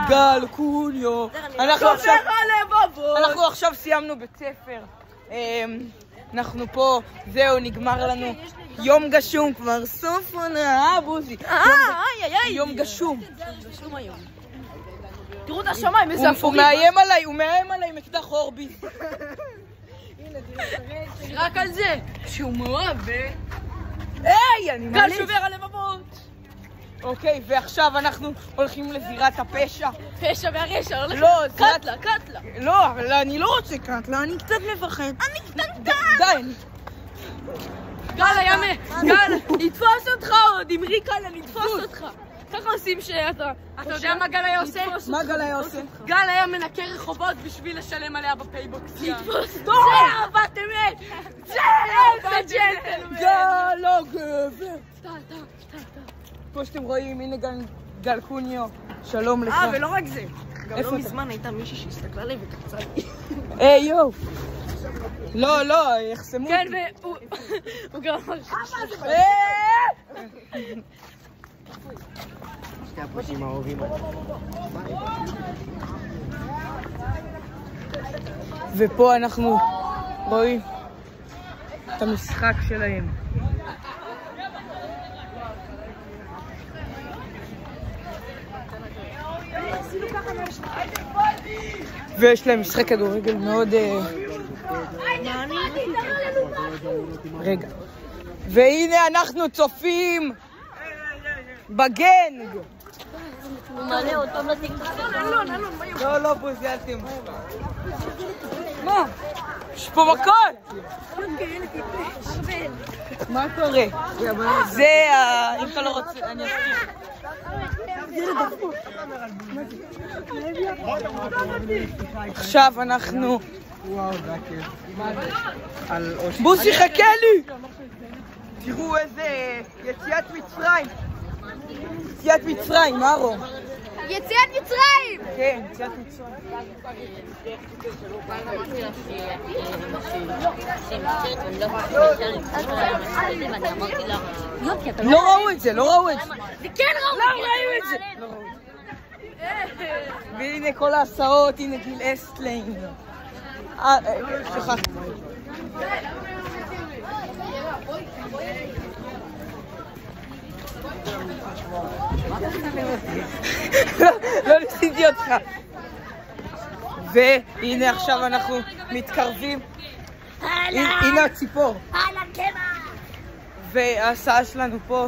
גל קוניו. אנחנו עכשיו סיימנו בית ספר. אנחנו פה, זהו, נגמר לנו יום גשום, כבר סוף עונה, בוזי. יום גשום. תראו את השמיים, איזה אפורים. הוא מאיים עליי עם אקדח אורבי. רק על זה שהוא מאוהב היי, אני גל שובר הלבבות. אוקיי, ועכשיו אנחנו הולכים לזירת הפשע. פשע והרשע, הולך קטלה. לא, אבל אני לא רוצה קטלה, אני קצת מפחד. אני קטנטן. די. גל, נתפוס אותך עוד, עם ריקלה נתפוס אותך. ככה עושים שאתה... אתה יודע מה גל היה עושה? מה גל היה עושה? גל היה מנקה רחובות בשביל לשלם עליה בפייבוקס. נתפוס. זה אהבת אמת! זה ג'נטלמן! גל לא גבר. סתם. כמו שאתם רואים, הנה גל קוניו. שלום לך. ולא רק זה. גם לא מזמן הייתה מישהי שהסתכלה עליי וקפצה לי. היי, יו. לא, יחסמו אותי. כן, והוא גם אמר שתי הפרשים האהובים. ופה אנחנו רואים את המשחק שלהם. ויש להם משחק כדורגל מאוד... רגע. והנה אנחנו צופים בגנג. לא, בוזיאלתם. מה? יש פה מכות! מה קורה? זה אם אתה לא רוצה, אני אסתיר. עכשיו אנחנו... בוסי, חכה לי! תראו איזה יציאת מצרים. יציאת מצרים, ארו. יציאת מצרים! כן, יציאת מצרים. לא ראו את זה. זה כן ראו! לא ראו את זה! והנה כל ההסעות, הנה גיל אסטליין. סליחה. לא ניסיתי אותך. והנה עכשיו אנחנו מתקרבים. הנה הציפור. וההסעה שלנו פה.